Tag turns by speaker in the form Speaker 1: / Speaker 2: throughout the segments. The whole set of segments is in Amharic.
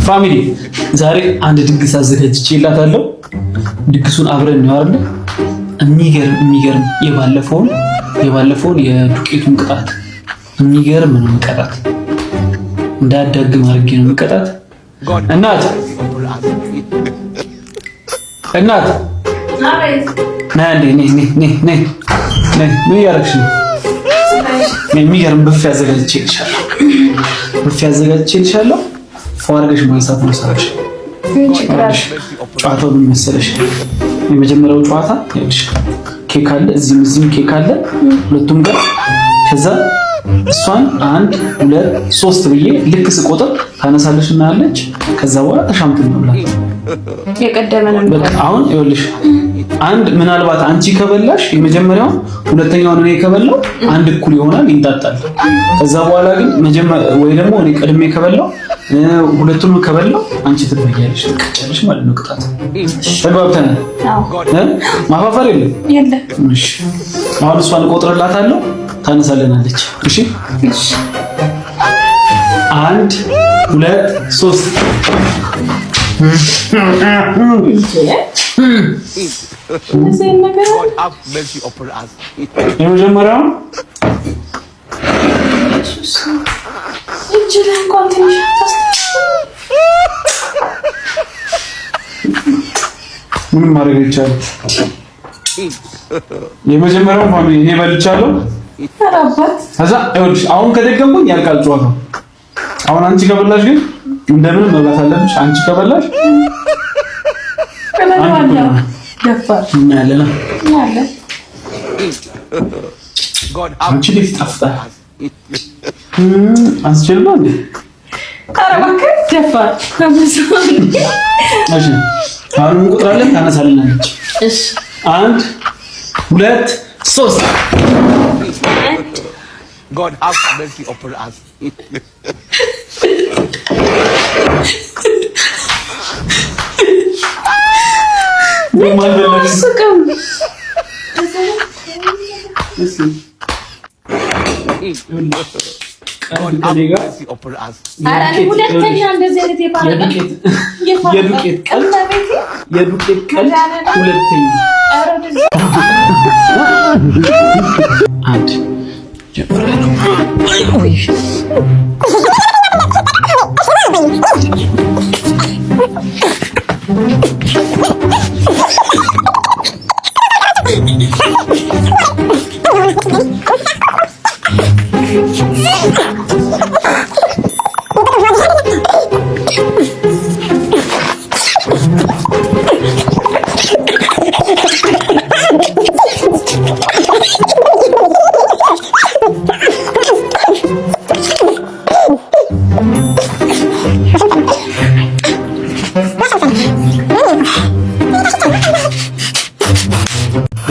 Speaker 1: ፋሚሊ ዛሬ አንድ ድግስ አዘጋጅቼላታለሁ። ድግሱን አብረን ነው አይደል? የሚገርም የባለፈውን የዱቄቱን ቅጣት የሚገርም ነው የምቀጣት። እንዳያዳግም አድርጌ ነው የምቀጣት። እናት ነይ ምን እያደረግሽ ነው? የሚገርም ብፌ አዘጋጅቼልሻለሁ። ፏርገሽ ማንሳት ነው ስራሽ። ጨዋታው ምን መሰለሽ? የመጀመሪያው ጨዋታ ይኸውልሽ ኬክ አለ፣ እዚህም ኬክ አለ ሁለቱም ጋር። ከዛ እሷን 1 2 3 ብዬ ልክ ስቆጥር ታነሳለሽ እና አለች። ከዛ በኋላ ተሻምተን መብላት የቀደመን። አሁን ይኸውልሽ አንድ ምናልባት አንቺ ከበላሽ የመጀመሪያውን ሁለተኛውን እኔ ከበላው አንድ እኩል ይሆናል፣ ይንጣጣል። ከዛ በኋላ ግን ወይ ደግሞ እኔ ቀድሜ ከበላው ሁለቱንም ከበላው አንቺ ትበያለሽ፣ ትቀጫለሽ ማለት ነው ቅጣት። ተግባብተናል? ማፋፈር የለም። እሺ አሁን እሷን እቆጥርላታለሁ፣ ታነሳለናለች። እሺ 1 2 3 የመጀመሪያው ምንም ማድረግ ይቻላል። የመጀመሪያው ፋሚሊ እኔ በልቻለሁ። ከዛ ይኸውልሽ አሁን ከደገምኩኝ ያልቃል ጨዋታው። አሁን አንቺ ከበላሽ ግን እንደምንም መብላት አለብሽ። አንቺ ከበላሽ አንቺ ልጅ ጠፍታል። አንስችልም እንዴ? እሺ አሁን እንቁጥራለን፣ ታነሳልናለች። እሺ 1 2 3 God have mercy upon us. የዱቄት ቀን ሁለተኛ አንድ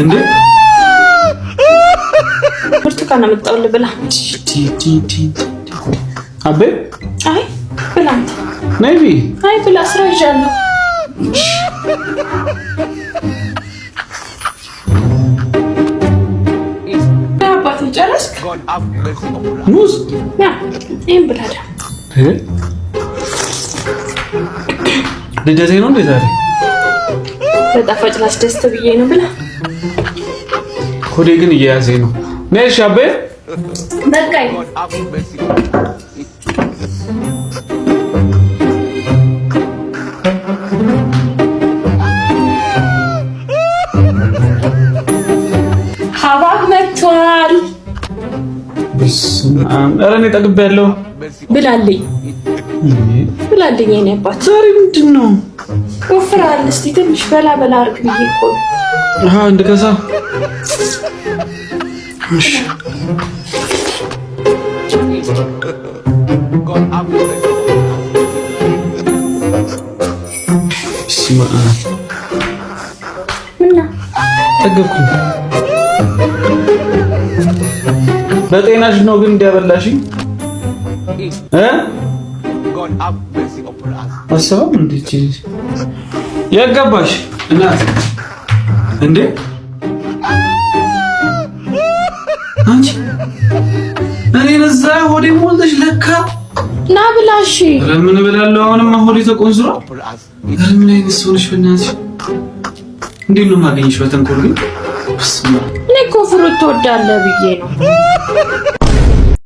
Speaker 1: እንዴ ብርቱካን አመጣውልህ ብላ አቤ አይ ብላ ነይቢ አይ ብላ ስራ ይዣለሁ። አባቴ ጨረስክ? ሙዝ ያ ይሄን ብላ ልደቴ ነው እንዴ ዛሬ? በጣፋጭ ላስደስት ብዬ ነው ብላ ኮዴ ግን እየያዘኝ ነው። ነይ ሻቤ በቃይ ሀባብ መጥቷል። ኧረ እኔ ጠግቤያለሁ ብላለኝ የኔ አባት። ዛሬ ምንድን ነው ወፍራል? እስቲ ትንሽ በላ አድርግ ብዬ እኮ እንደከሳ እሺ ጠገብኩ። በጤናሽ ነው ግን እንዲያበላሽኝ አሰበም እንዴ ያጋባሽ እናት እንዴ አንቺ እኔ ለዛ ሆዴ ሞልተሽ ለካ
Speaker 2: ና ብላሽ
Speaker 1: ለምን እበላለሁ? አሁንም አሁን ተቆንዝሮ ምን አይነት ሰው ነሽ? በእናትሽ እንዴት ነው የማገኝሽ? በተንኮል ግን እኔ
Speaker 2: እኮ ፍሩት ትወዳለህ ብዬ ነው።